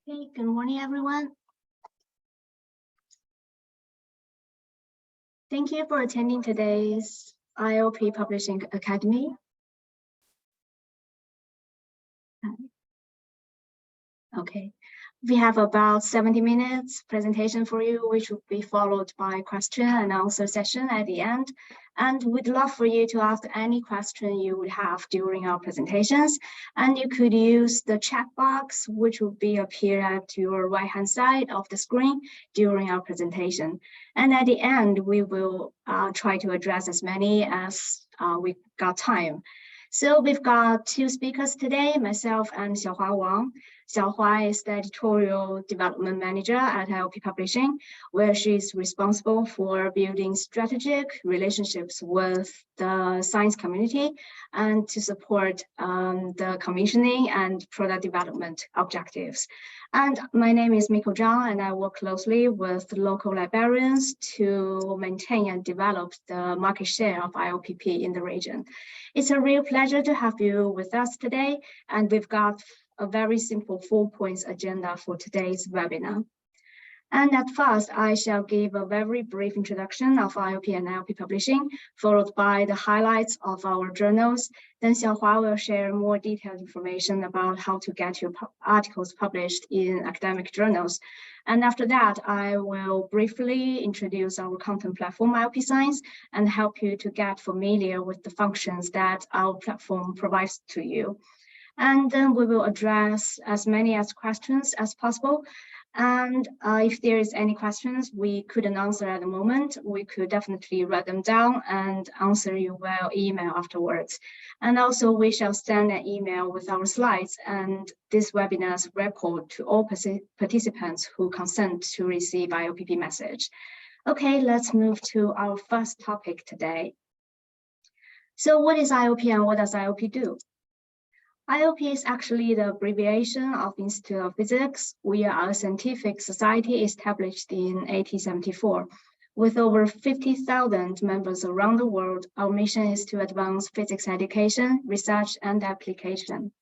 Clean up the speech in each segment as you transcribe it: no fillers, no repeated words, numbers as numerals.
Hey, good morning, everyone. Thank you for attending today's IOP Publishing Academy. Okay, we have about 70 minutes presentation for you, which will be followed by question and answer session at the end. And we'd love for you to ask any question you would have during our presentations. And you could use the chat box, which will be appear at your right-hand side of the screen during our presentation. And at the end, we will try to address as many as we got time. So we've got two speakers today, myself and Xiaohua Wang. Xiaohua is the editorial development manager at IOP Publishing, where she's responsible for building strategic relationships with the science community and to support the commissioning and product development objectives. And my name is Miko Zhang, and I work closely with local librarians to maintain and develop the market share of IOPP in the region. It's a real pleasure to have you with us today, and we've got a very simple 4 points agenda for today's webinar. And at first, I shall give a very brief introduction of IOP and IOP Publishing, followed by the highlights of our journals. Then Xiaohua will share more detailed information about how to get your articles published in academic journals. And after that, I will briefly introduce our content platform, IOP Science, and help you to get familiar with the functions that our platform provides to you. And then we will address as many questions as possible. And if there is any questions we couldn't answer at the moment, we could definitely write them down and answer you via email afterwards. And also we shall send an email with our slides and this webinar's record to all participants who consent to receive IOPP message. Okay, let's move to our first topic today. So what is IOP and what does IOP do? IOP is actually the abbreviation of Institute of Physics. We are a scientific society established in 1874. With over 50,000 members around the world, our mission is to advance physics education, research, and application.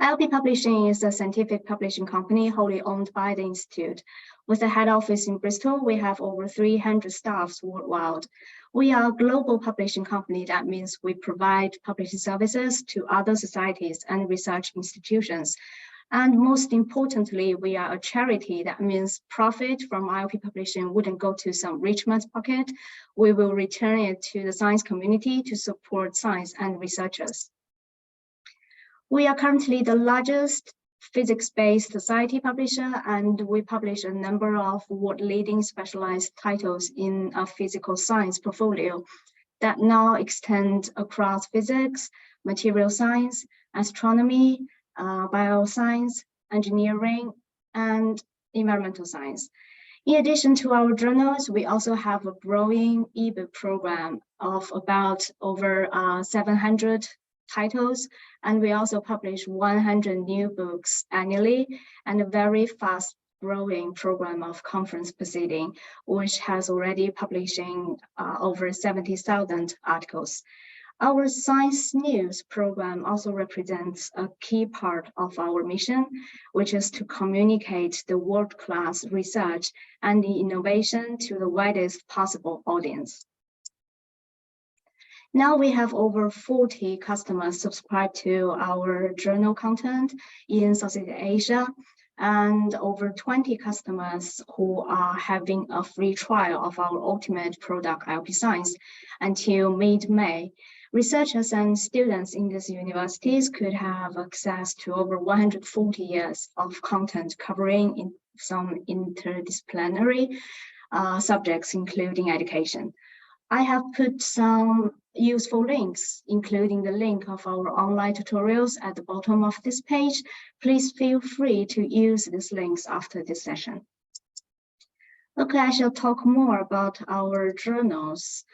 IOP Publishing is a scientific publishing company wholly owned by the Institute. With a head office in Bristol, we have over 300 staffs worldwide. We are a global publishing company. That means we provide publishing services to other societies and research institutions. And most importantly, we are a charity. That means profit from IOP Publishing wouldn't go to some rich man's pocket. We will return it to the science community to support science and researchers. We are currently the largest physics-based society publisher, and we publish a number of world-leading specialized titles in a physical science portfolio that now extend across physics, material science, astronomy, bioscience, engineering, and environmental science. In addition to our journals, we also have a growing ebook program of about over 700 titles, and we also publish 100 new books annually and a very fast growing program of conference proceeding, which has already publishing over 70,000 articles. Our science news program also represents a key part of our mission, which is to communicate the world-class research and the innovation to the widest possible audience. Now we have over 40 customers subscribed to our journal content in Southeast Asia, and over 20 customers who are having a free trial of our ultimate product, IOP Science, until mid-May. Researchers and students in these universities could have access to over 140 years of content covering in some interdisciplinary subjects, including education. I have put some useful links, including the link of our online tutorials at the bottom of this page. Please feel free to use these links after this session. Okay, I shall talk more about our journals.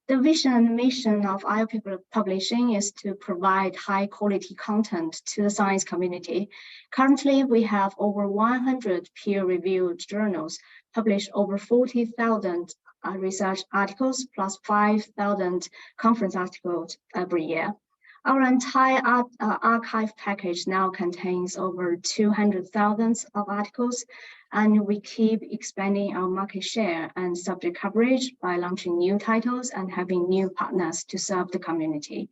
The vision and mission of IOP Publishing is to provide high quality content to the science community. Currently, we have over 100 peer-reviewed journals, published over 40,000 research articles plus 5,000 conference articles every year. Our entire archive package now contains over 200,000 of articles, and we keep expanding our market share and subject coverage by launching new titles and having new partners to serve the community.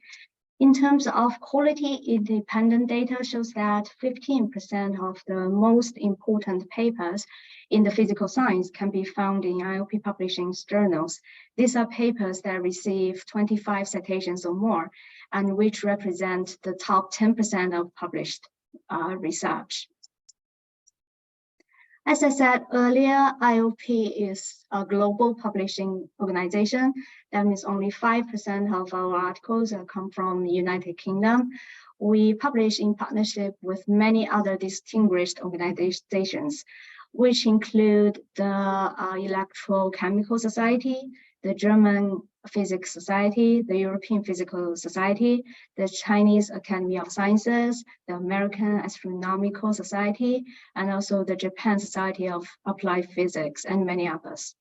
In terms of quality, independent data shows that 15% of the most important papers in the physical science can be found in IOP Publishing's journals. These are papers that receive 25 citations or more, and which represent the top 10% of published research. As I said earlier, IOP is a global publishing organization. That means only 5% of our articles come from the United Kingdom. We publish in partnership with many other distinguished organizations, which include the Electrochemical Society, the German Physics Society, the European Physical Society, the Chinese Academy of Sciences, the American Astronomical Society, and also the Japan Society of Applied Physics, and many others.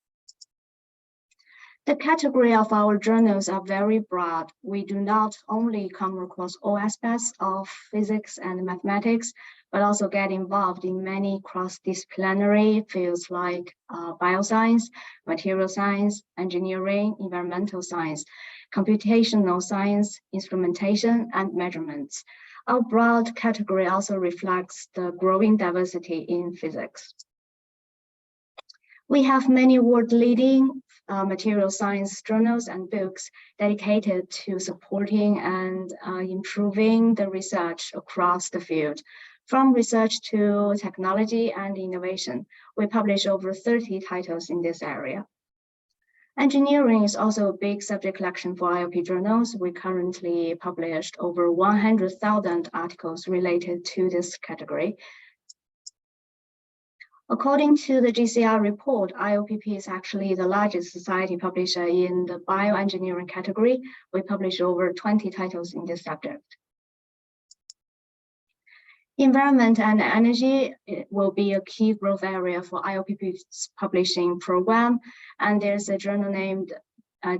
The category of our journals are very broad. We do not only come across all aspects of physics and mathematics, but also get involved in many cross-disciplinary fields like bioscience, material science, engineering, environmental science, computational science, instrumentation, and measurements. Our broad category also reflects the growing diversity in physics. We have many world-leading material science journals and books dedicated to supporting and improving the research across the field. From research to technology and innovation, we publish over 30 titles in this area. Engineering is also a big subject collection for IOP journals. We currently published over 100,000 articles related to this category. According to the GCR report, IOPP is actually the largest society publisher in the bioengineering category. We publish over 20 titles in this subject. Environment and energy will be a key growth area for IOPP's publishing program. And there's a journal named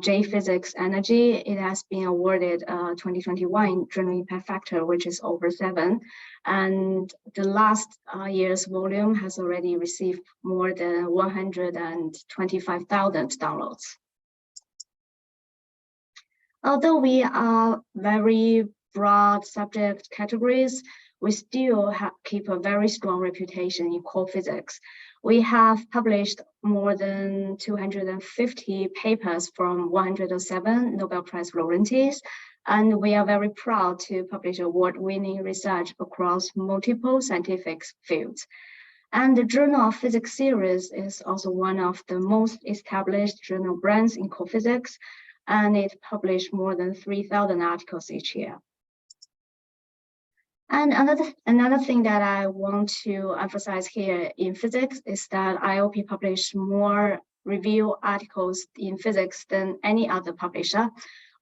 J-Physics Energy. It has been awarded 2021 Journal Impact Factor, which is over 7. And the last year's volume has already received more than 125,000 downloads. Although we are very broad subject categories, we still keep a very strong reputation in core physics. We have published more than 250 papers from 107 Nobel Prize laureates, and we are very proud to publish award-winning research across multiple scientific fields. And the Journal of Physics series is also one of the most established journal brands in core physics, and it published more than 3,000 articles each year. And another thing that I want to emphasize here in physics is that IOP published more review articles in physics than any other publisher.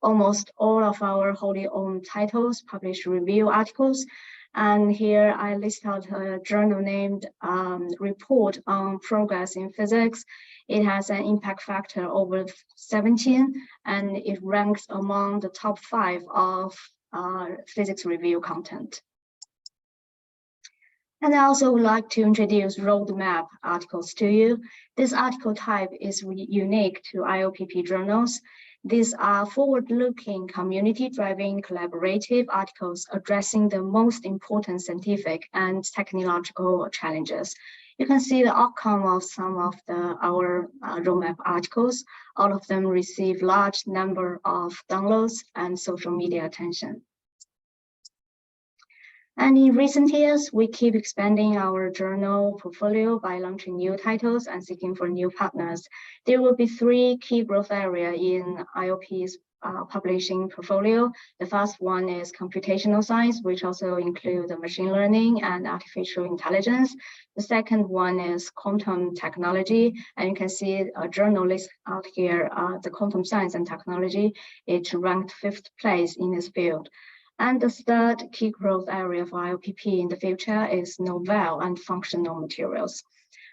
Almost all of our wholly owned titles publish review articles. And here I list out a journal named Report on Progress in Physics. It has an impact factor over 17, and it ranks among the top 5 of physics review content. And I also would like to introduce roadmap articles to you. This article type is unique to IOPP journals. These are forward-looking, community-driven, collaborative articles addressing the most important scientific and technological challenges. You can see the outcome of some of our roadmap articles. All of them receive large number of downloads and social media attention. And in recent years, we keep expanding our journal portfolio by launching new titles and seeking for new partners. There will be 3 key growth areas in IOP's publishing portfolio. The first one is computational science, which also includes machine learning and artificial intelligence. The second one is quantum technology, and you can see a journal list out here, the quantum science and technology. It ranked 5th place in this field. And the third key growth area for IOPP in the future is novel and functional materials.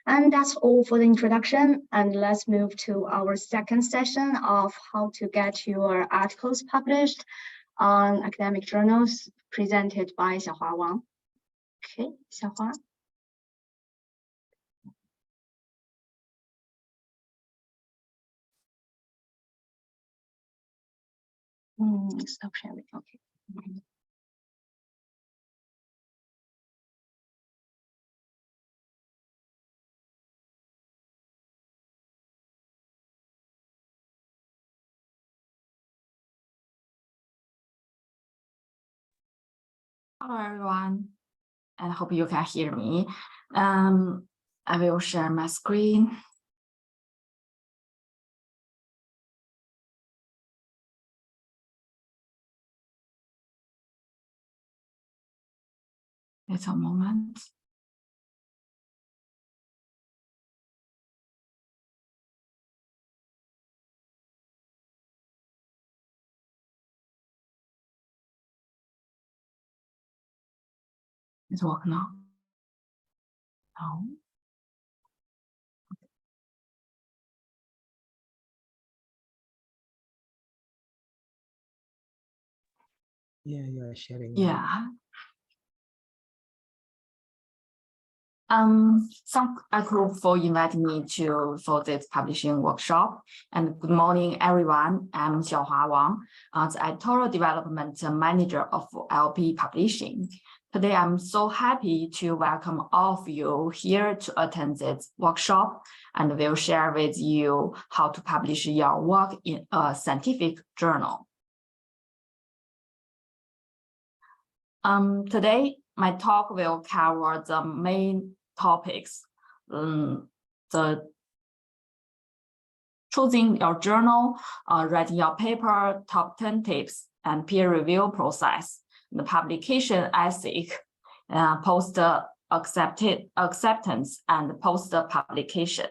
And that's all for the introduction. And let's move to our second session of how to get your articles published. on academic journals presented by Xiaohua Wang. Okay, Xiaohua. Stop sharing. Okay. Hello everyone, and I hope you can hear me. I will share my screen. Wait a moment. It's working now. No. Yeah, you are sharing. Yeah. Thank Akru for inviting me for this publishing workshop. And good morning, everyone. I'm Xiaohua Wang, the editorial development manager of LP Publishing. Today, I'm so happy to welcome all of you here to attend this workshop, and will share with you how to publish your work in a scientific journal. Today, my talk will cover the main topics, the choosing your journal, writing your paper, top 10 tips, and peer review process, the publication ethic, post acceptance, and post publication.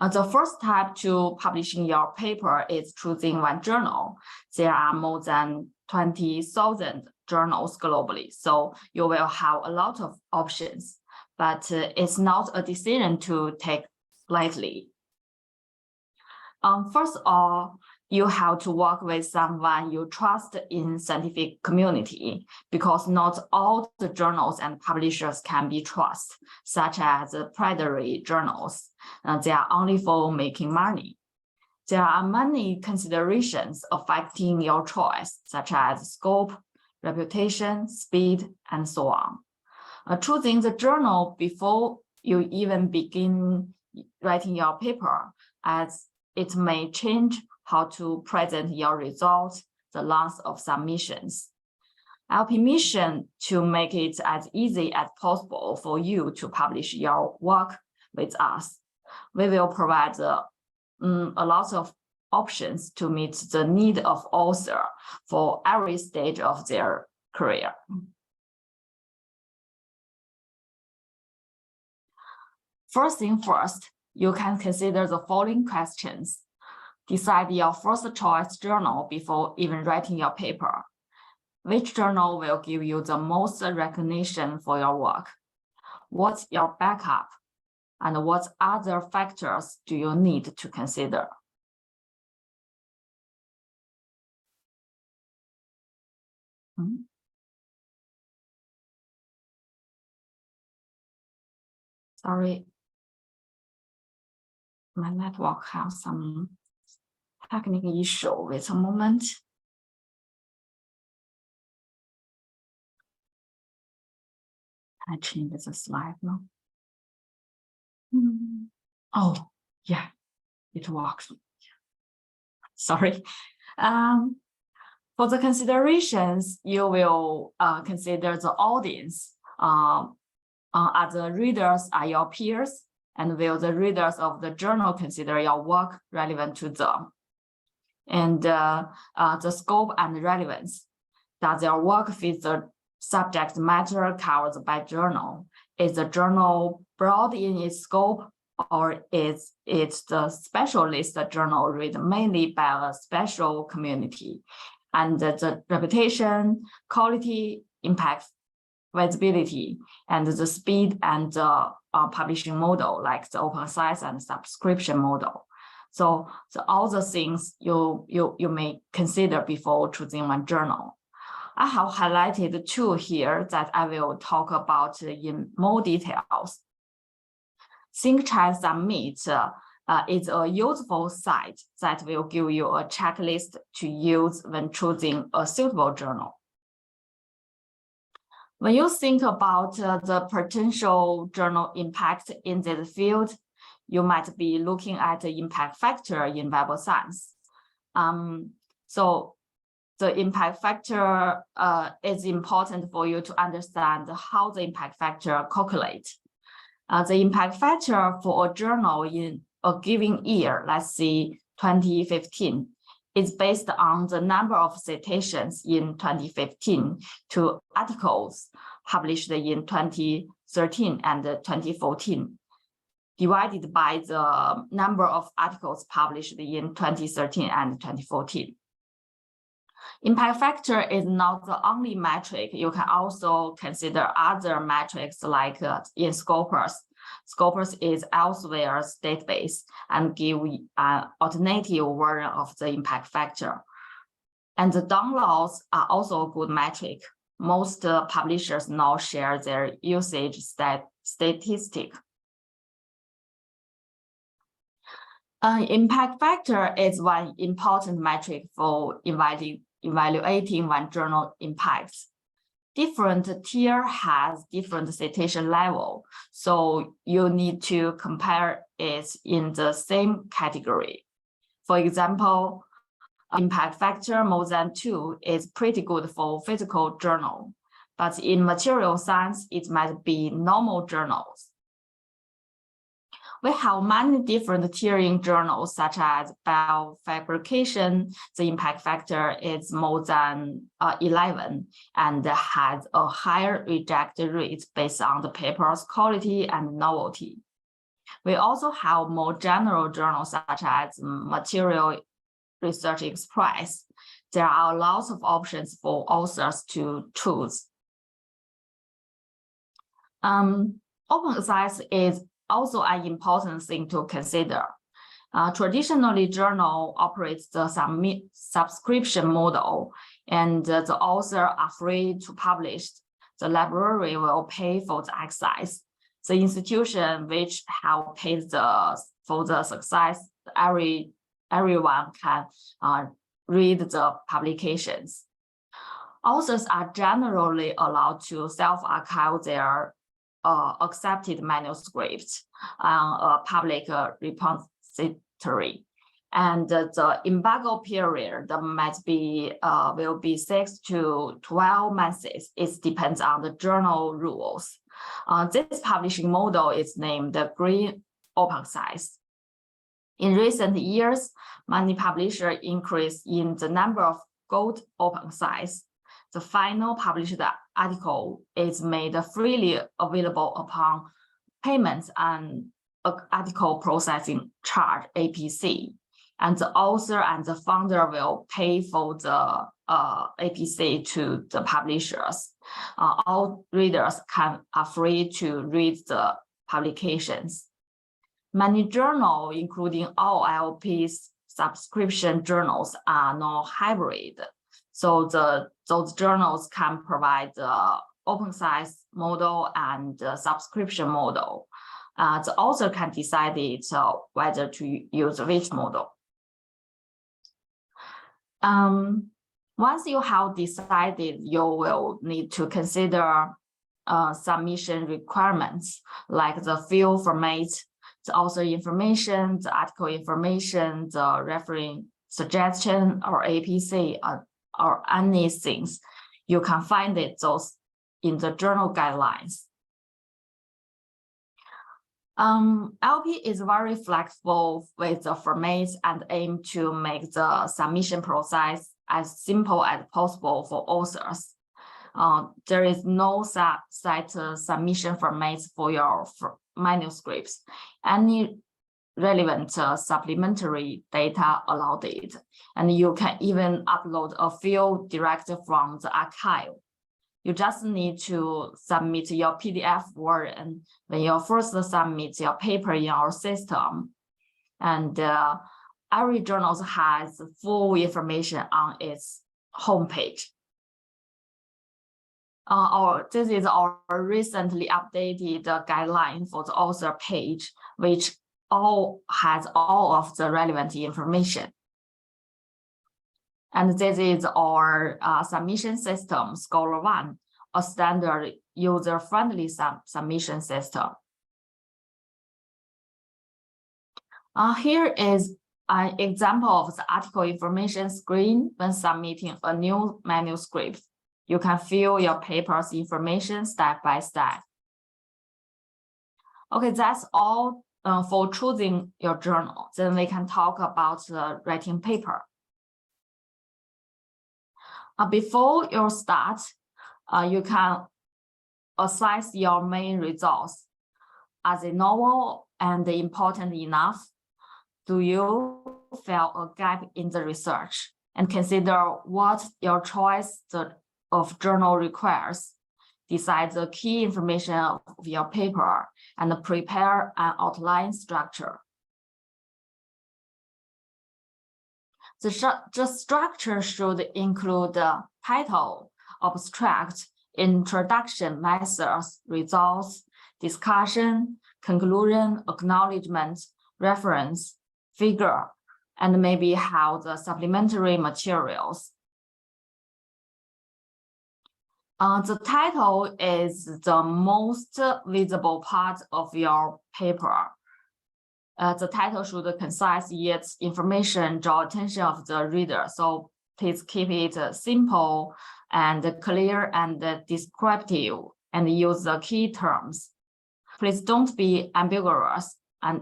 The first step to publishing your paper is choosing one journal. There are more than 20,000 journals globally, so you will have a lot of options, but it's not a decision to take lightly. First of all, you have to work with someone you trust in scientific community, because not all the journals and publishers can be trusted, such as predatory journals. They are only for making money. There are many considerations affecting your choice, such as scope, reputation, speed, and so on. Choosing the journal before you even begin writing your paper, as it may change how to present your results, the length of submissions. LP mission to make it as easy as possible for you to publish your work with us. We will provide a lot of options to meet the need of author for every stage of their career. First thing first, you can consider the following questions. Decide your first choice journal before even writing your paper. Which journal will give you the most recognition for your work? What's your backup? And what other factors do you need to consider? Sorry, my network has some technical issue. Wait a moment. I change the slide now. Oh, yeah, it works. Sorry. For the considerations, you will consider the audience. Are the readers are your peers, and will the readers of the journal consider your work relevant to them? And the scope and relevance. Does your work fit the subject matter covered by journal? Is the journal broad in its scope, or is it the specialist journal read mainly by a special community? And the reputation, quality, impact, visibility, and the speed and the publishing model, like the open access and subscription model. So all the things you may consider before choosing one journal. I have highlighted two here that I will talk about in more details. ThinkChat Submit is a useful site that will give you a checklist to use when choosing a suitable journal. When you think about the potential journal impact in this field, you might be looking at the impact factor in Web of Science. So the impact factor is important for you to understand how the impact factor calculates. The impact factor for a journal in a given year, let's say 2015, is based on the number of citations in 2015 to articles published in 2013 and 2014, divided by the number of articles published in 2013 and 2014. Impact factor is not the only metric. You can also consider other metrics like in Scopus. Scopus is Elsewhere's database and give an alternative version of the impact factor. And the downloads are also a good metric. Most publishers now share their usage statistic. Impact factor is one important metric for evaluating one journal impacts. Different tier has different citation level, so you need to compare it in the same category. For example, impact factor more than 2 is pretty good for physical journal, but in material science, it might be normal journals. We have many different tiering journals, such as biofabrication. The impact factor is more than 11 and has a higher reject rate based on the paper's quality and novelty. We also have more general journals, such as Material Research Express. There are lots of options for authors to choose. Open access is also an important thing to consider. Traditionally, journal operates the subscription model, and the author are free to publish. The library will pay for the access. The institution which have paid for the success, everyone can read the publications. Authors are generally allowed to self-archive their accepted manuscripts on a public repository, and the embargo period might be will be 6 to 12 months. It depends on the journal rules. This publishing model is named the Green Open Access. In recent years, many publishers increased in the number of Gold Open Access. The final published article is made freely available upon payments and article processing charge, APC. And the author and the founder will pay for the APC to the publishers. All readers are free to read the publications. Many journals, including all IOP's subscription journals, are now hybrid. So those journals can provide the open access model and the subscription model. The author can decide whether to use which model. Once you have decided, you will need to consider submission requirements like the field format, the author information, the article information, the reference suggestion, or APC, or anything. You can find those in the journal guidelines. LP is very flexible with the formats and aim to make the submission process as simple as possible for authors. There is no set submission formats for your manuscripts. Any relevant supplementary data allowed it, and you can even upload a field direct from the archive. You just need to submit your PDF version when you first submit your paper in our system. And every journal has full information on its homepage. This is our recently updated guideline for the author page, which has all of the relevant information. And this is our submission system, Scholar One, a standard user-friendly submission system. Here is an example of the article information screen when submitting a new manuscript. You can fill your paper's information step by step. Okay, that's all for choosing your journal. Then we can talk about the writing paper. Before you start, you can assess your main results. Are they novel and important enough? Do you feel a gap in the research? And consider what your choice of journal requires. Decide the key information of your paper and prepare an outline structure. The structure should include the title, abstract, introduction, methods, results, discussion, conclusion, acknowledgement, reference, figure, and maybe have the supplementary materials. The title is the most visible part of your paper. The title should concise yet information draw attention of the reader. So please keep it simple and clear and descriptive and use the key terms. Please don't be ambiguous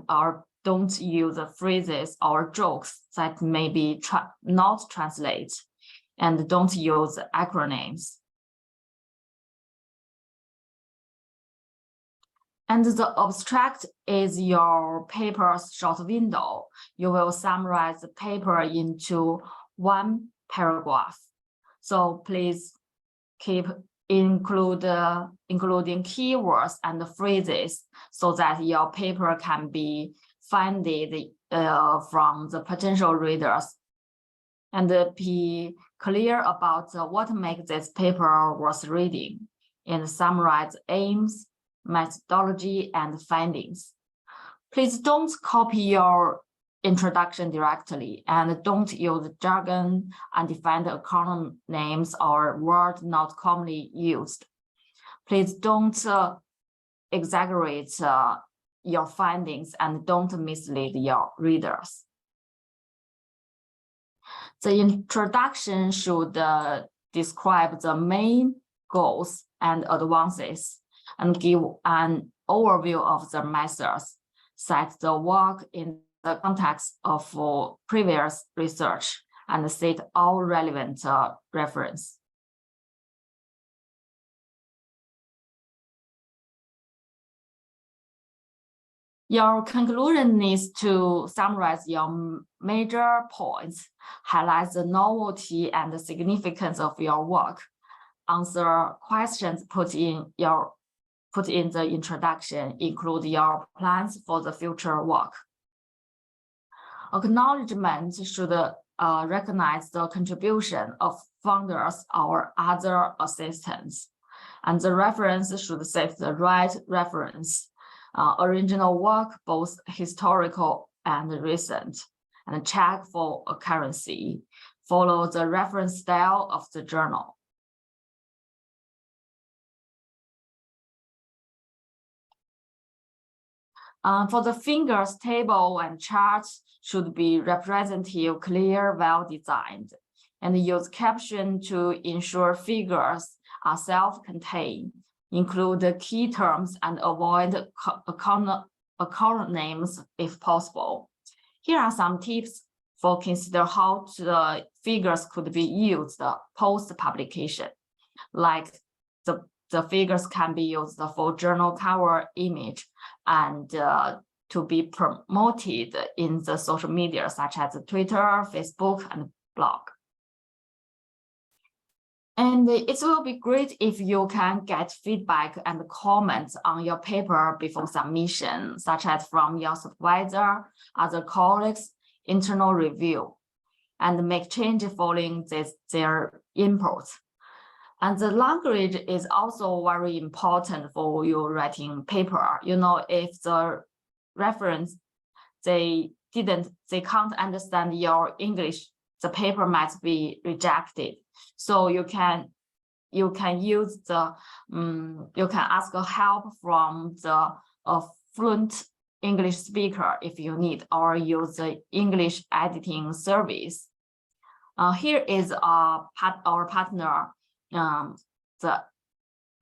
or don't use phrases or jokes that may be not translate, and don't use acronyms. And the abstract is your paper's short window. You will summarize the paper into one paragraph. So please keep including keywords and phrases so that your paper can be found from the potential readers. And be clear about what makes this paper worth reading, and summarize aims, methodology, and findings. Please don't copy your introduction directly, and don't use jargon, undefined acronym names, or words not commonly used. Please don't exaggerate your findings and don't mislead your readers. The introduction should describe the main goals and advances, and give an overview of the methods, set the work in the context of previous research, and cite all relevant reference. Your conclusion needs to summarize your major points, highlight the novelty and the significance of your work, answer questions put in the introduction, include your plans for the future work. Acknowledgement should recognize the contribution of founders or other assistants, and the reference should set the right reference. Original work, both historical and recent, and check for accuracy. Follow the reference style of the journal. For the figures, table and charts should be representative, clear, well designed, and use caption to ensure figures are self-contained. Include the key terms and avoid acronyms if possible. Here are some tips for consider how the figures could be used post-publication. Like the figures can be used for journal cover image and to be promoted in the social media such as Twitter, Facebook, and blog. And it will be great if you can get feedback and comments on your paper before submission, such as from your supervisor, other colleagues, internal review and make changes following their inputs. And the language is also very important for your writing paper. You know, if the reference, they can't understand your English, the paper might be rejected. So you can use the, you can ask help from the fluent English speaker if you need, or use the English editing service. Here is our partner, the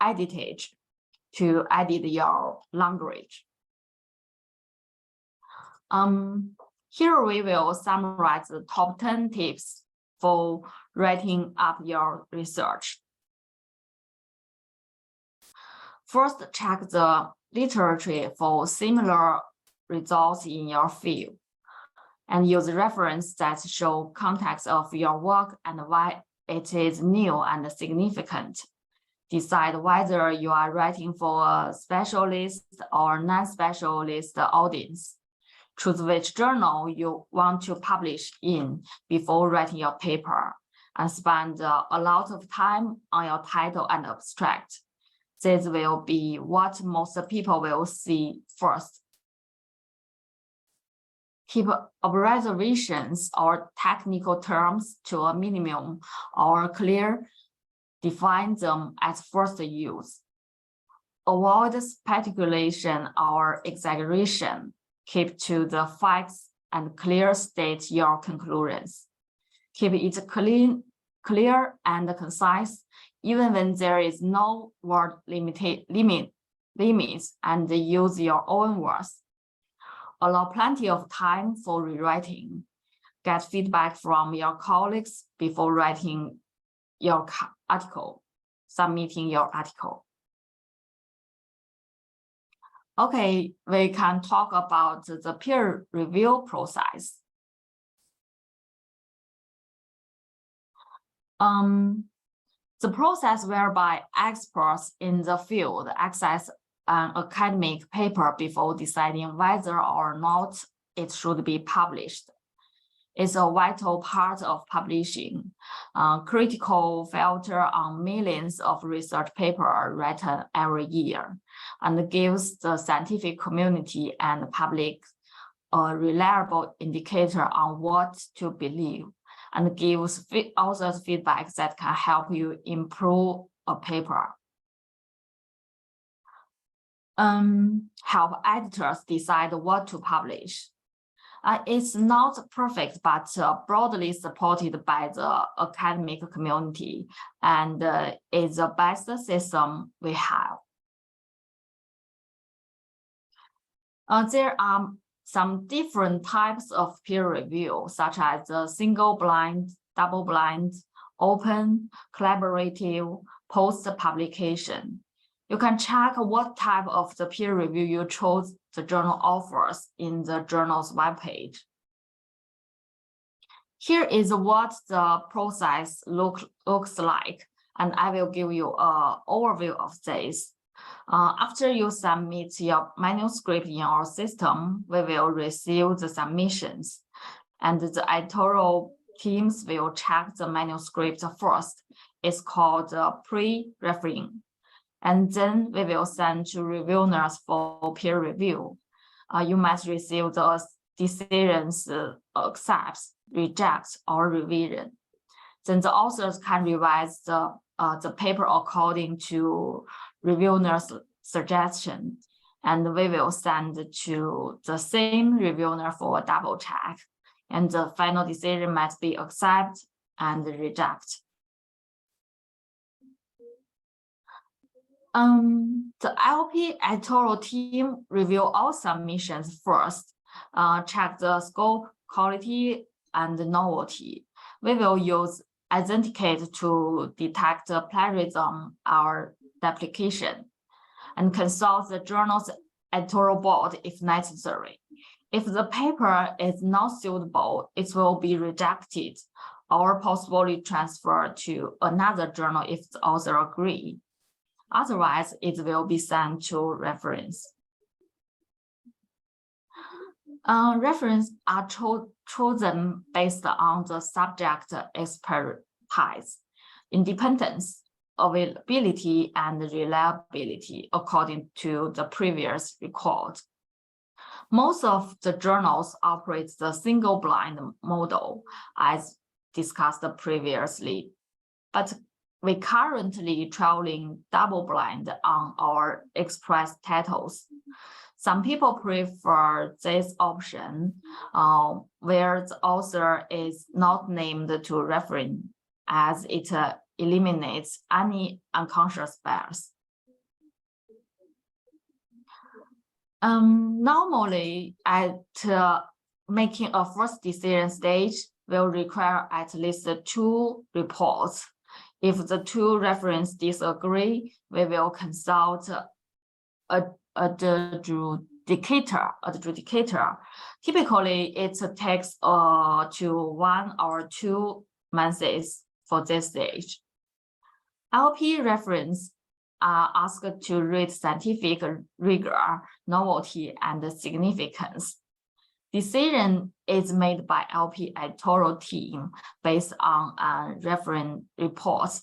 Editage, to edit your language. Here we will summarize the top 10 tips for writing up your research. First, check the literature for similar results in your field, and use references that show context of your work and why it is new and significant. Decide whether you are writing for a specialist or non-specialist audience. Choose which journal you want to publish in before writing your paper, and spend a lot of time on your title and abstract. This will be what most people will see first. Keep abbreviations or technical terms to a minimum, or define them at first use. Avoid speculation or exaggeration. Keep to the facts and clear state your conclusions. Keep it clear and concise, even when there is no word limits, and use your own words. Allow plenty of time for rewriting. Get feedback from your colleagues before writing your article, submitting your article. Okay, we can talk about the peer review process. The process whereby experts in the field access an academic paper before deciding whether or not it should be published is a vital part of publishing. Critical filter on millions of research papers written every year, and gives the scientific community and public a reliable indicator on what to believe, and gives authors feedback that can help you improve a paper. Help editors decide what to publish. It's not perfect, but broadly supported by the academic community, and is the best system we have. There are some different types of peer review, such as the single blind, double blind, open, collaborative, post-publication. You can check what type of the peer review you chose the journal offers in the journal's webpage. Here is what the process looks like, and I will give you an overview of this. After you submit your manuscript in our system, we will receive the submissions, and the editorial teams will check the manuscript first. It's called pre-reviewing. And then we will send to reviewers for peer review. You must receive the decisions, accepts, rejects, or revision. Then the authors can revise the paper according to reviewers' suggestion, and we will send to the same reviewer for a double check. And the final decision must be accept and reject. The IOP editorial team review all submissions first, check the scope, quality, and novelty. We will use Authenticate to detect plagiarism or duplication, and consult the journal's editorial board if necessary. If the paper is not suitable, it will be rejected or possibly transferred to another journal if the author agrees. Otherwise, it will be sent to reference. References are chosen based on the subject expertise, independence, availability, and reliability according to the previous record. Most of the journals operate the single-blind model, as discussed previously, but we currently trialing double-blind on our express titles. Some people prefer this option, where the author is not named to reference, as it eliminates any unconscious bias. Normally, at making a first decision stage will require at least 2 reports. If the 2 references disagree, we will consult a adjudicator. Typically, it takes to 1 or 2 months for this stage. LP reference are asked to rate scientific rigor, novelty, and significance. Decision is made by LP editorial team based on reference reports.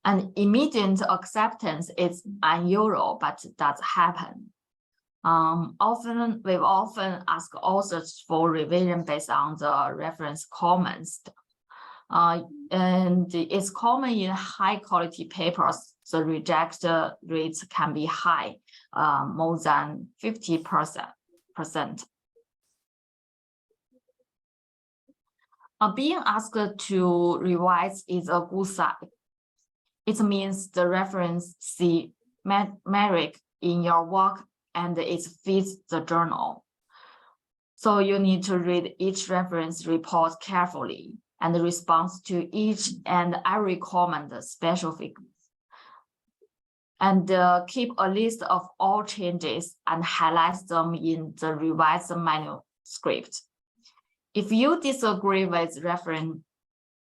And immediate acceptance is unusual, but does happen. We often ask authors for revision based on the reference comments. And it's common in high quality papers, the reject rates can be high, more than 50%. Being asked to revise is a good sign. It means the reference see merit in your work and it fits the journal. So you need to read each reference report carefully and respond to each and every comment specific. And keep a list of all changes and highlight them in the revised manuscript. If you disagree with reference,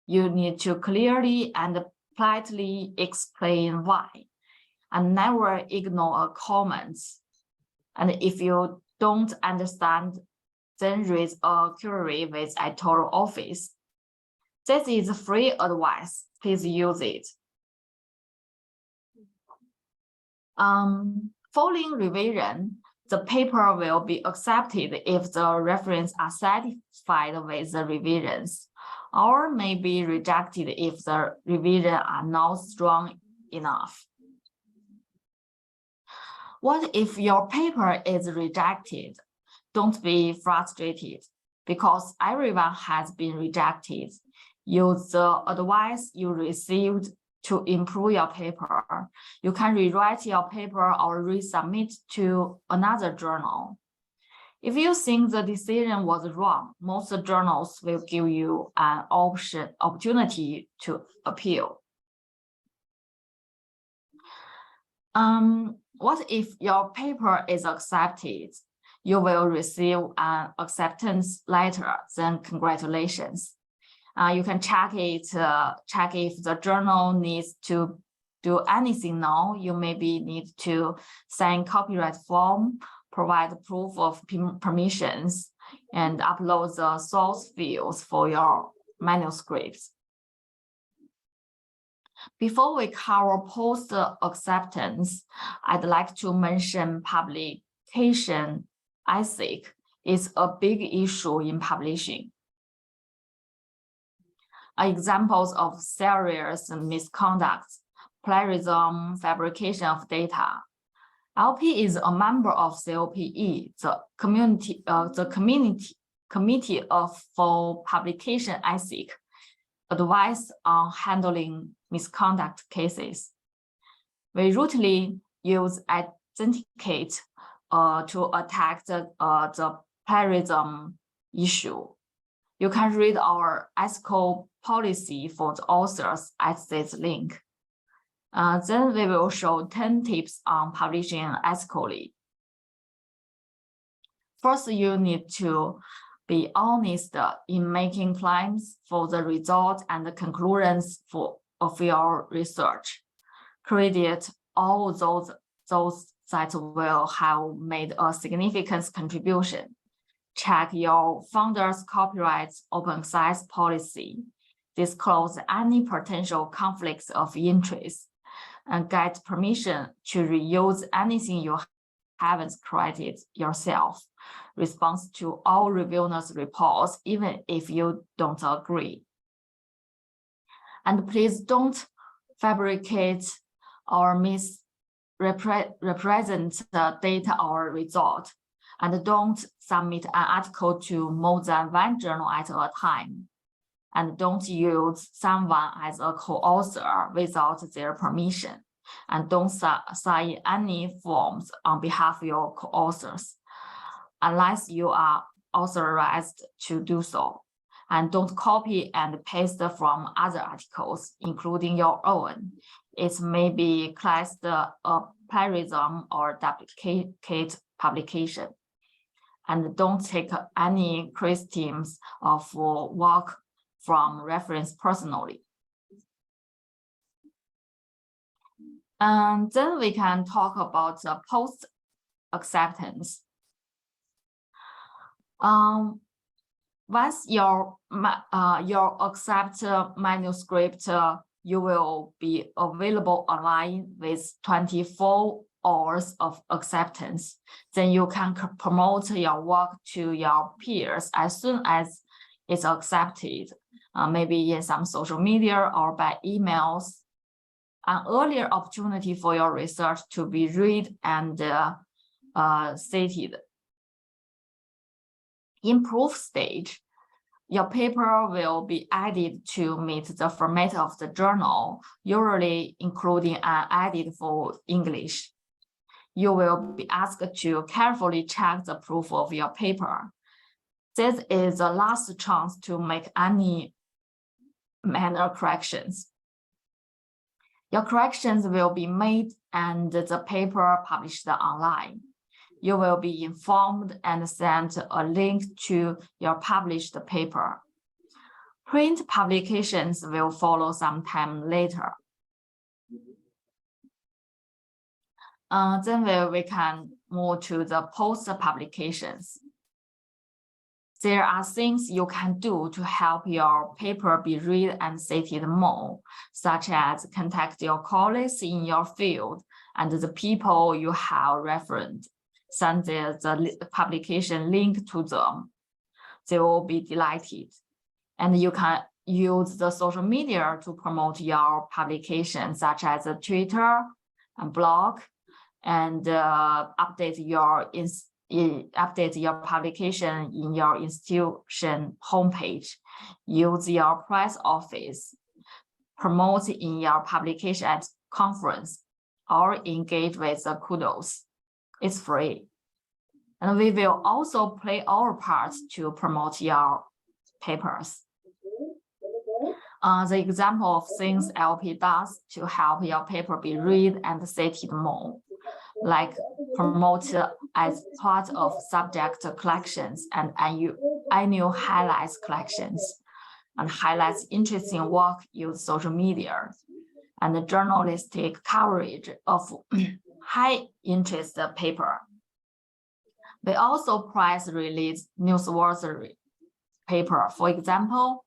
you need to clearly and politely explain why, and never ignore comments. And if you don't understand, then raise a query with editorial office. This is free advice. Please use it. Following revision, the paper will be accepted if the references are satisfied with the revisions, or may be rejected if the revisions are not strong enough. What if your paper is rejected? Don't be frustrated, because everyone has been rejected. Use the advice you received to improve your paper. You can rewrite your paper or resubmit to another journal. If you think the decision was wrong, most journals will give you an opportunity to appeal. What if your paper is accepted? You will receive an acceptance letter, then congratulations. You can check if the journal needs to do anything now. You maybe need to sign copyright form, provide proof of permissions, and upload the source fields for your manuscripts. Before we cover post-acceptance, I'd like to mention publication ethics is a big issue in publishing. Examples of serious misconduct, plagiarism, fabrication of data. LP is a member of COPE, the Committee for Publication Ethics, advice on handling misconduct cases. We routinely use authenticate to attack the plagiarism issue. You can read our ethical policy for the authors at this link. Then we will show 10 tips on publishing ethically. First, you need to be honest in making claims for the result and the conclusions of your research. Credit all those that will have made a significant contribution. Check your founder's copyright open access policy. Disclose any potential conflicts of interest and get permission to reuse anything you haven't created yourself. Response to all reviewers' reports, even if you don't agree. And please don't fabricate or misrepresent the data or result. And don't submit an article to more than one journal at a time. And don't use someone as a co-author without their permission. And don't sign any forms on behalf of your co-authors, unless you are authorized to do so. And don't copy and paste from other articles, including your own. It may be classed a plagiarism or duplicate publication. And don't take any criticisms of work from reference personally. And then we can talk about the post acceptance. Once your accept manuscript, you will be available online with 24 hours of acceptance. Then you can promote your work to your peers as soon as it's accepted, maybe in some social media or by emails. An earlier opportunity for your research to be read and cited. In proof stage, your paper will be added to meet the format of the journal, usually including an edit for English. You will be asked to carefully check the proof of your paper. This is the last chance to make any minor corrections. Your corrections will be made and the paper published online. You will be informed and sent a link to your published paper. Print publications will follow sometime later. Then we can move to the post publications. There are things you can do to help your paper be read and cited more, such as contact your colleagues in your field and the people you have referenced. Send the publication link to them. They will be delighted. And you can use the social media to promote your publication, such as Twitter and blog, and update your publication in your institution homepage. Use your press office. Promote in your publication at conference or engage with the kudos. It's free. And we will also play our part to promote your papers. The example of things LP does to help your paper be read and cited more, like promote as part of subject collections and annual highlights collections, and highlights interesting work use social media, and the journalistic coverage of high interest paper. We also press release newsworthy paper. For example,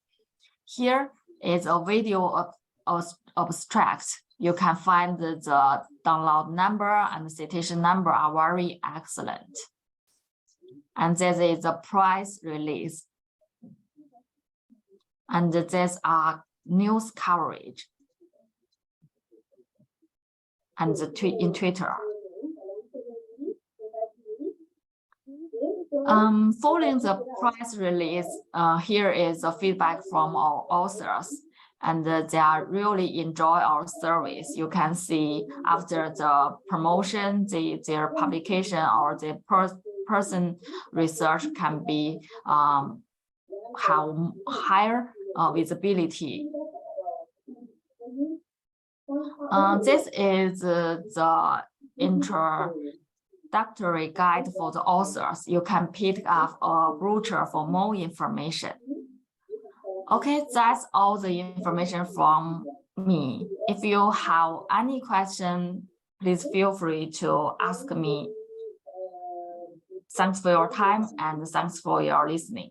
here is a video of abstract. You can find the download number and the citation number are very excellent. And this is a press release. And these are news coverage. And the in Twitter. Following the press release, here is the feedback from our authors, and they really enjoy our service. You can see after the promotion, their publication or the person research can be have higher visibility. This is the introductory guide for the authors. You can pick up a brochure for more information. Okay, that's all the information from me. If you have any question, please feel free to ask me. Thanks for your time and thanks for your listening.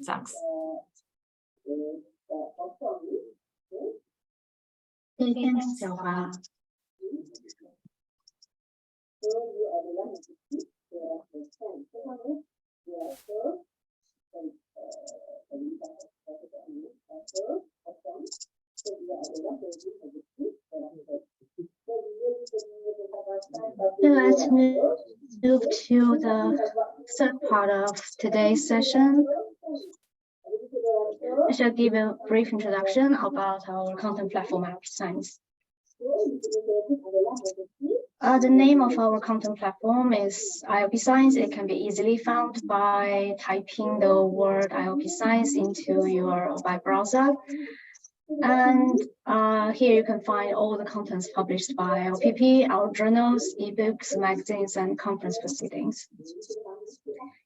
Thanks. Thanks, Xiaohua. Let's move to the third part of today's session. I shall give a brief introduction about our content platform IOP Science. The name of our content platform is IOP Science. It can be easily found by typing the word IOP Science into your web browser. And here you can find all the contents published by IOPP, our journals, ebooks, magazines, and conference proceedings.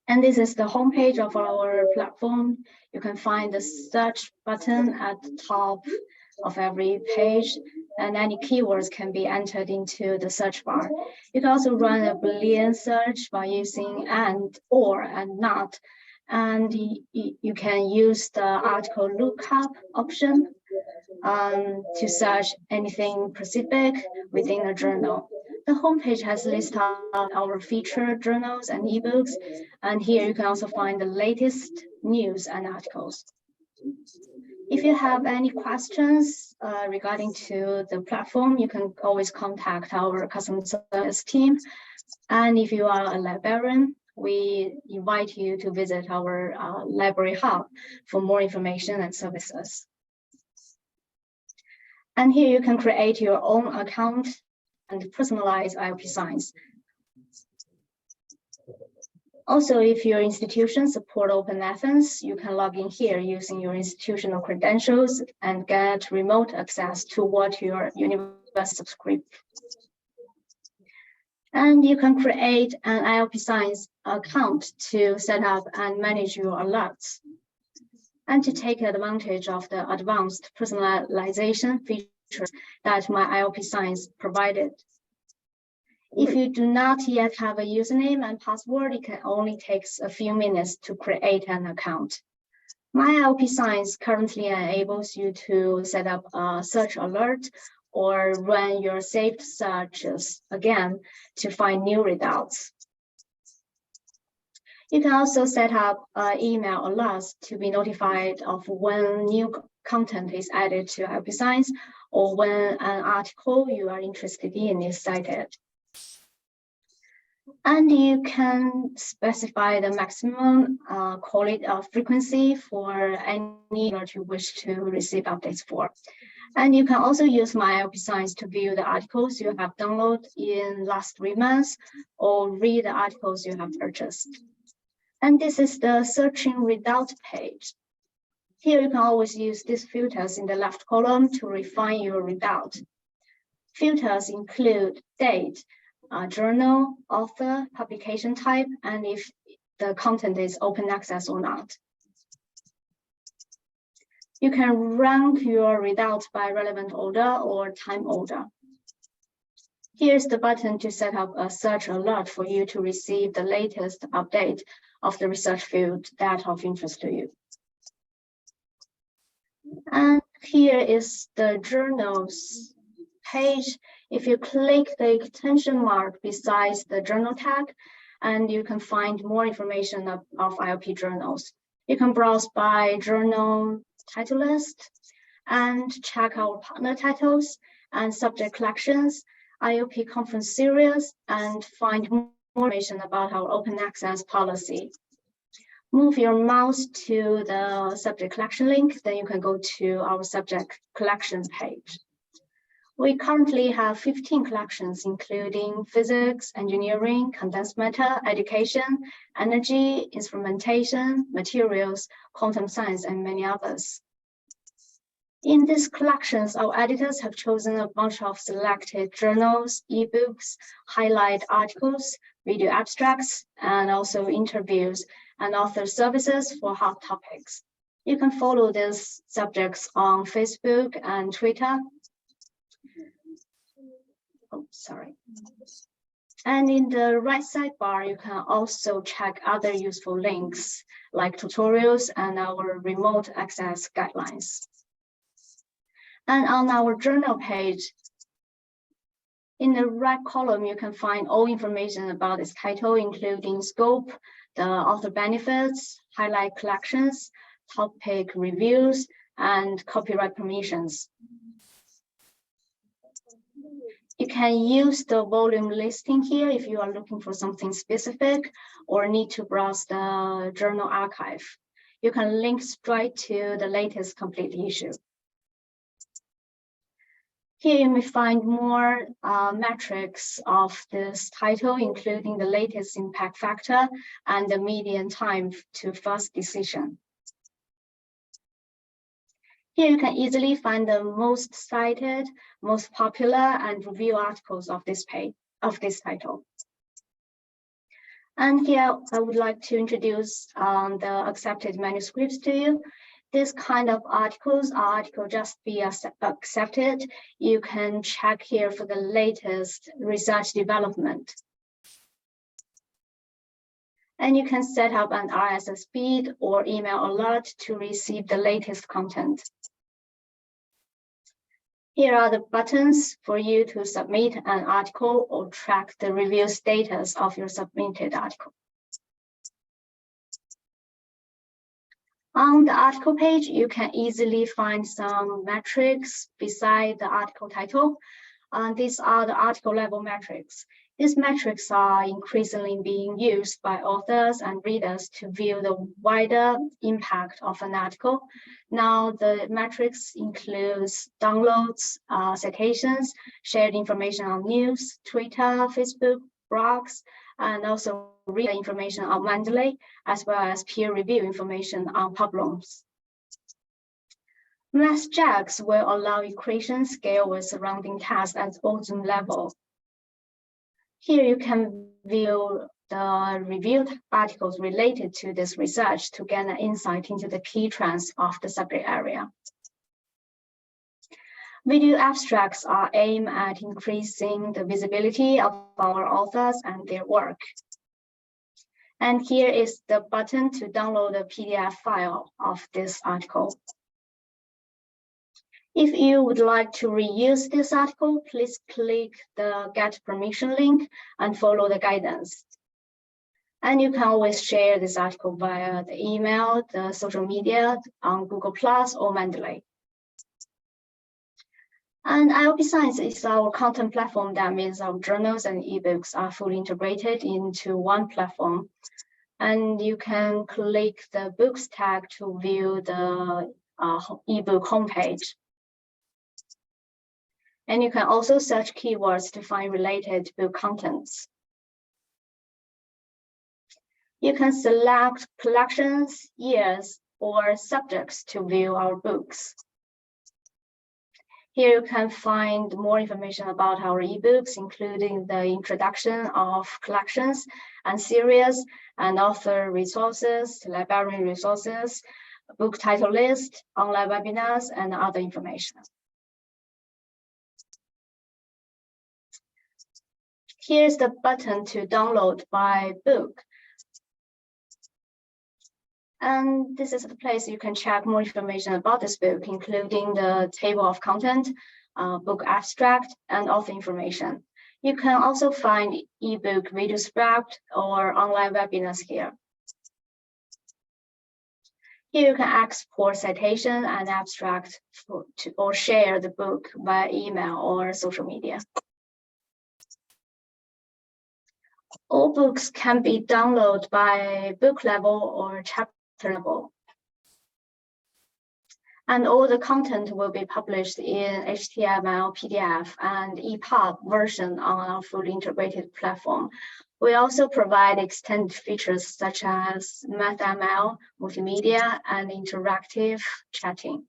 And this is the homepage of our platform. You can find the search button at the top of every page, and any keywords can be entered into the search bar. You can also run a Boolean search by using and, or, and not. And you can use the article lookup option to search anything specific within a journal. The homepage has listed our featured journals and ebooks, and here you can also find the latest news and articles. If you have any questions regarding to the platform, you can always contact our customer service team. And if you are a librarian, we invite you to visit our library hub for more information and services. And here you can create your own account and personalize IOP Science. Also, if your institution support Open Athens, you can log in here using your institutional credentials and get remote access to what your university subscribe. And you can create an IOP Science account to set up and manage your alerts, and to take advantage of the advanced personalization features that my IOP Science provided. If you do not yet have a username and password, it can only take a few minutes to create an account. My IOP Science currently enables you to set up a search alert or run your saved searches again to find new results. You can also set up email alerts to be notified of when new content is added to IOP Science or when an article you are interested in is cited. And you can specify the maximum frequency for any alert you wish to receive updates for. And you can also use my IOP Science to view the articles you have downloaded in last 3 months or read the articles you have purchased. And this is the searching result page. Here you can always use these filters in the left column to refine your result. Filters include date, journal, author, publication type, and if the content is open access or not. You can rank your results by relevant order or time order. Here's the button to set up a search alert for you to receive the latest update of the research field that of interest to you. And here is the journals page. If you click the extension mark besides the journal tag, and you can find more information of IOP journals. You can browse by journal title list and check our partner titles and subject collections, IOP conference series, and find more information about our open access policy. Move your mouse to the subject collection link, then you can go to our subject collection page. We currently have 15 collections, including physics, engineering, condensed matter, education, energy, instrumentation, materials, quantum science, and many others. In these collections, our editors have chosen a bunch of selected journals, ebooks, highlight articles, video abstracts, and also interviews and author services for hot topics. You can follow these subjects on Facebook and Twitter. Oh, sorry. And in the right sidebar, you can also check other useful links like tutorials and our remote access guidelines. And on our journal page, in the right column, you can find all information about this title, including scope, the author benefits, highlight collections, topic reviews, and copyright permissions. You can use the volume listing here if you are looking for something specific or need to browse the journal archive. You can link straight to the latest complete issue. Here you may find more metrics of this title, including the latest impact factor and the median time to first decision. Here you can easily find the most cited, most popular, and review articles of this page, of this title. And here I would like to introduce the accepted manuscripts to you. This kind of articles just be accepted. You can check here for the latest research development. And you can set up an RSS feed or email alert to receive the latest content. Here are the buttons for you to submit an article or track the review status of your submitted article. On the article page, you can easily find some metrics beside the article title. These are the article level metrics. These metrics are increasingly being used by authors and readers to view the wider impact of an article. Now, the metrics includes downloads, citations, shared information on news, Twitter, Facebook, blogs, and also reader information on Mendeley, as well as peer review information on Publons. MathJax will allow equation scale with surrounding tasks at OZOOM level. Here you can view the reviewed articles related to this research to gain an insight into the key trends of the subject area. Video abstracts are aimed at increasing the visibility of our authors and their work. And here is the button to download the PDF file of this article. If you would like to reuse this article, please click the Get Permission link and follow the guidance. And you can always share this article via the email, the social media, on Google Plus or Mendeley. And IOP Science is our content platform. That means our journals and ebooks are fully integrated into one platform. And you can click the books tag to view the ebook homepage. And you can also search keywords to find related book contents. You can select collections, years, or subjects to view our books. Here you can find more information about our ebooks, including the introduction of collections and series, and author resources, librarian resources, book title list, online webinars, and other information. Here's the button to download by book. And this is the place you can check more information about this book, including the table of content, book abstract, and author information. You can also find ebook video script or online webinars here. Here you can export citation and abstract or share the book via email or social media. All books can be downloaded by book level or chapter level. And all the content will be published in HTML, PDF, and EPUB version on our fully integrated platform. We also provide extended features such as MathML, multimedia, and interactive chatting.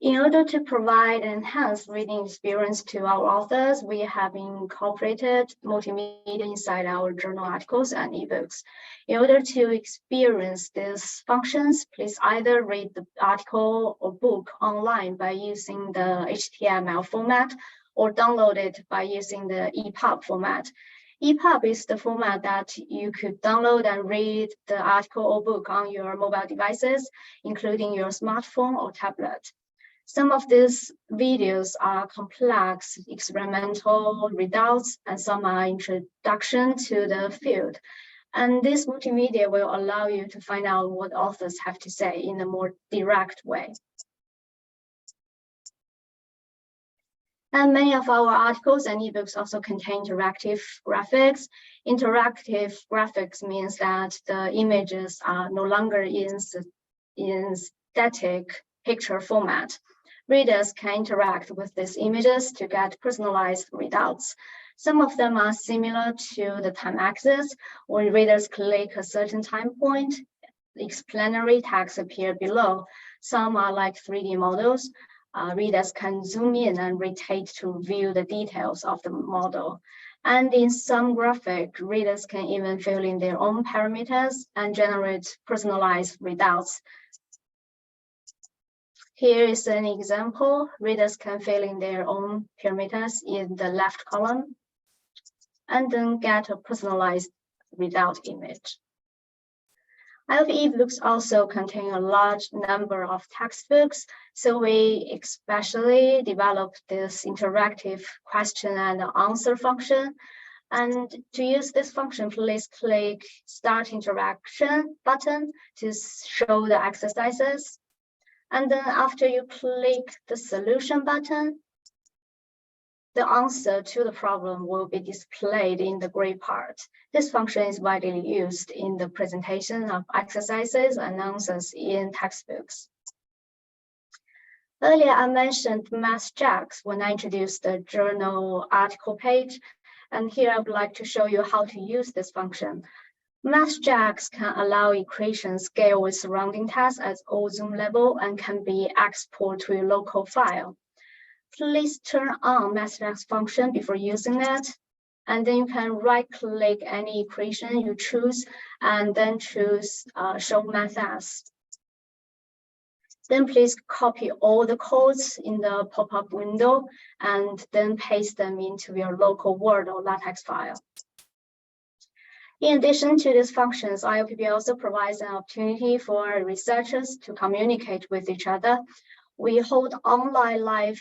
In order to provide an enhanced reading experience to our authors, we have incorporated multimedia inside our journal articles and ebooks. In order to experience these functions, please either read the article or book online by using the HTML format or download it by using the EPUB format. EPUB is the format that you could download and read the article or book on your mobile devices, including your smartphone or tablet. Some of these videos are complex experimental results, and some are introduction to the field. And this multimedia will allow you to find out what authors have to say in a more direct way. And many of our articles and ebooks also contain interactive graphics. Interactive graphics means that the images are no longer in static picture format. Readers can interact with these images to get personalized results. Some of them are similar to the time axis. When readers click a certain time point, the explanatory text appears below. Some are like 3D models. Readers can zoom in and rotate to view the details of the model. And in some graphic, readers can even fill in their own parameters and generate personalized results. Here is an example. Readers can fill in their own parameters in the left column and then get a personalized result image. Our ebooks also contain a large number of textbooks, so we especially developed this interactive question and answer function. And to use this function, please click Start Interaction button to show the exercises. And then after you click the solution button, the answer to the problem will be displayed in the gray part. This function is widely used in the presentation of exercises and answers in textbooks. Earlier, I mentioned MathJax when I introduced the journal article page. And here I would like to show you how to use this function. MathJax can allow equations scale with surrounding text at all zoom level and can be exported to a local file. Please turn on MathJax function before using it, and then you can right-click any equation you choose, and then choose Show Math As. Then please copy all the codes in the pop-up window, and then paste them into your local Word or LaTeX file. In addition to these functions, IOPP also provides an opportunity for researchers to communicate with each other. We hold online live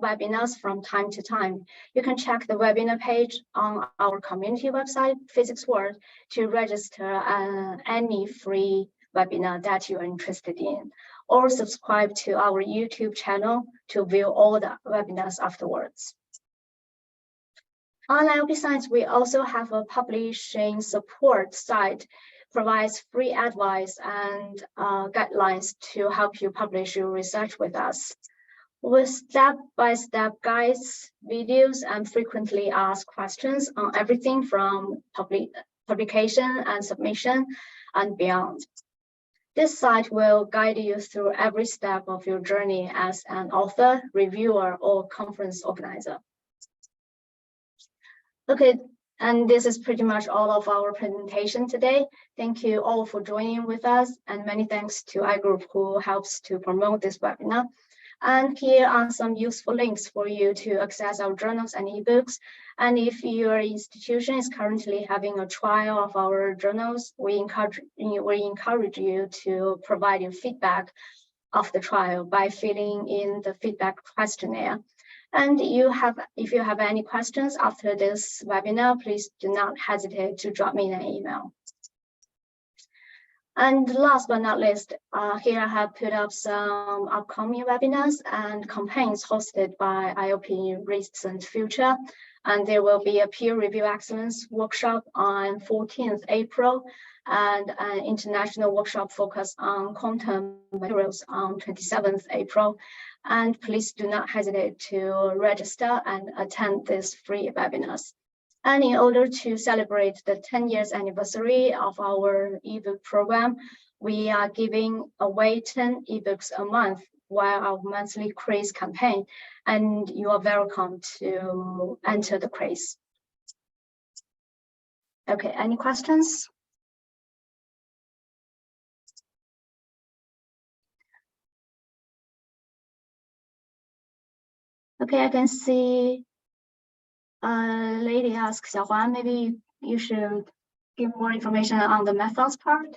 webinars from time to time. You can check the webinar page on our community website, Physics World, to register any free webinar that you are interested in, or subscribe to our YouTube channel to view all the webinars afterwards. On IOP Science, we also have a publishing support site, provides free advice and guidelines to help you publish your research with us. With step-by-step guides, videos, and frequently asked questions on everything from publication and submission and beyond. This site will guide you through every step of your journey as an author, reviewer, or conference organizer. Okay, and this is pretty much all of our presentation today. Thank you all for joining with us, and many thanks to iGroup who helps to promote this webinar. And here are some useful links for you to access our journals and ebooks. And if your institution is currently having a trial of our journals, we encourage you to provide your feedback of the trial by filling in the feedback questionnaire. And if you have any questions after this webinar, please do not hesitate to drop me an email. And last but not least, here I have put up some upcoming webinars and campaigns hosted by IOP in recent future. And there will be a peer review excellence workshop on 14th April and an international workshop focused on quantum materials on 27th April. And please do not hesitate to register and attend these free webinars. And in order to celebrate the 10 years anniversary of our ebook program, we are giving away 10 ebooks a month via our monthly quiz campaign, and you are welcome to enter the quiz. Okay, any questions? Okay, I can see a lady asks Xiaohuan, maybe you should give more information on the methods part.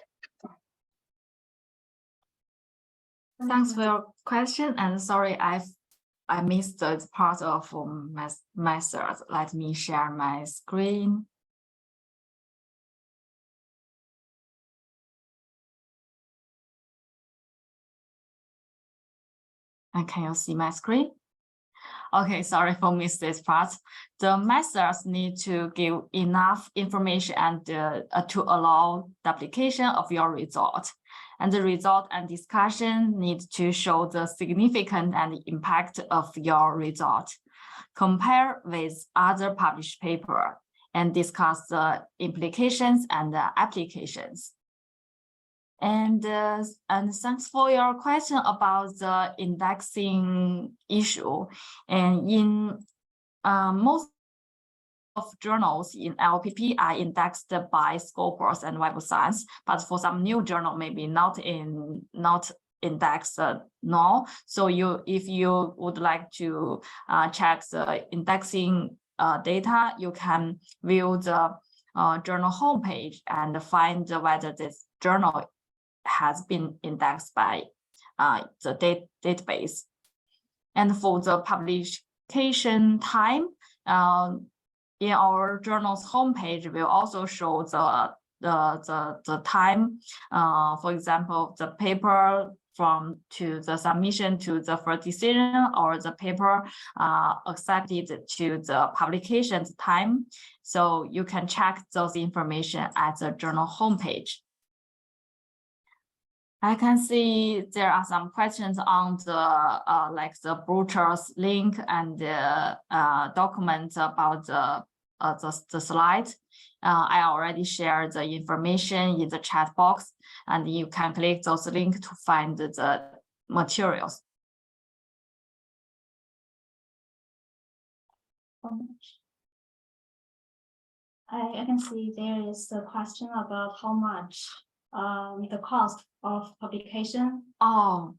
Thanks for your question, and sorry I missed the part of methods. Let me share my screen. And can you see my screen? Okay, sorry for miss this part. The methods need to give enough information and to allow the application of your result. And the result and discussion need to show the significance and impact of your result. Compare with other published paper and discuss the implications and the applications. And thanks for your question about the indexing issue. And in most of journals in LPP are indexed by Scopus and Web of Science, but for some new journal, maybe not indexed now. So if you would like to check the indexing data, you can view the journal homepage and find whether this journal has been indexed by the database. And for the publication time, in our journal's homepage, will also show the time. For example, the paper to the submission to the first decision, or the paper accepted to the publication time. So you can check those information at the journal homepage. I can see there are some questions on the like the brochures link and the documents about the slide. I already shared the information in the chat box, and you can click those links to find the materials. I can see there is a question about how much the cost of publication. Oh,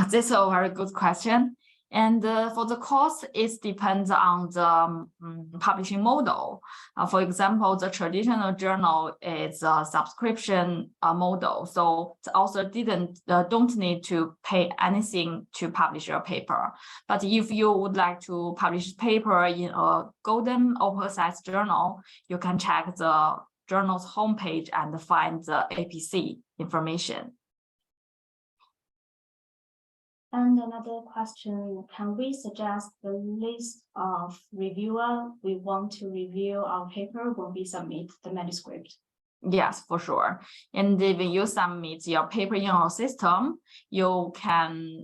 this is a very good question. And for the cost, it depends on the publishing model. For example, the traditional journal is a subscription model, so the author don't need to pay anything to publish your paper. But if you would like to publish paper in a golden open access journal, you can check the journal's homepage and find the APC information. And another question, can we suggest the list of reviewer we want to review our paper when we submit the manuscript? Yes, for sure. And if you submit your paper in our system, you can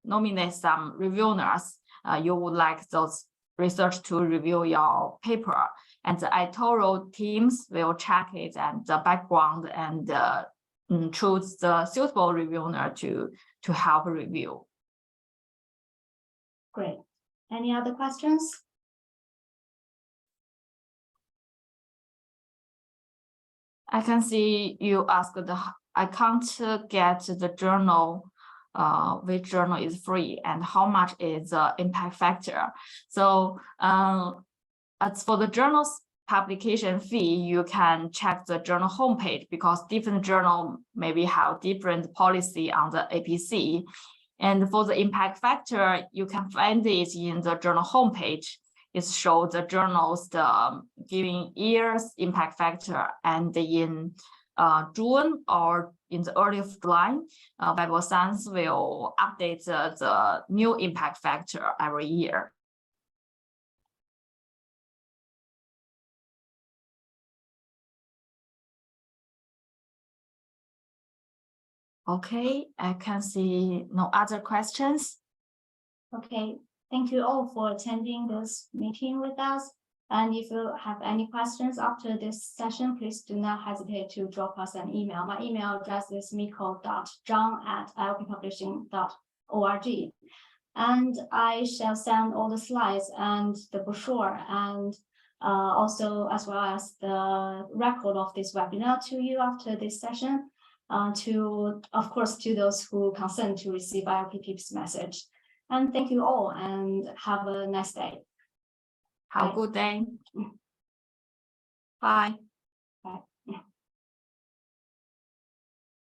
nominate some reviewers. You would like those research to review your paper, and the editorial teams will check it and the background and choose the suitable reviewer to help review. Great. Any other questions? I can see you asked I can't get the journal, which journal is free and how much is the impact factor. So as for the journal's publication fee, you can check the journal homepage, because different journal maybe have different policy on the APC. And for the impact factor, you can find it in the journal homepage. It shows the journals giving years impact factor, and in June or in the early of July, Web of Science will update the new impact factor every year. Okay, I can see no other questions. Okay, thank you all for attending this meeting with us. And if you have any questions after this session, please do not hesitate to drop us an email. My email address is miko.zhang@lppublishing.com. And I shall send all the slides and the brochure and also as well as the record of this webinar to you after this session, of course, to those who consent to receive ILPP's message. And thank you all and have a nice day. Have a good day. Bye.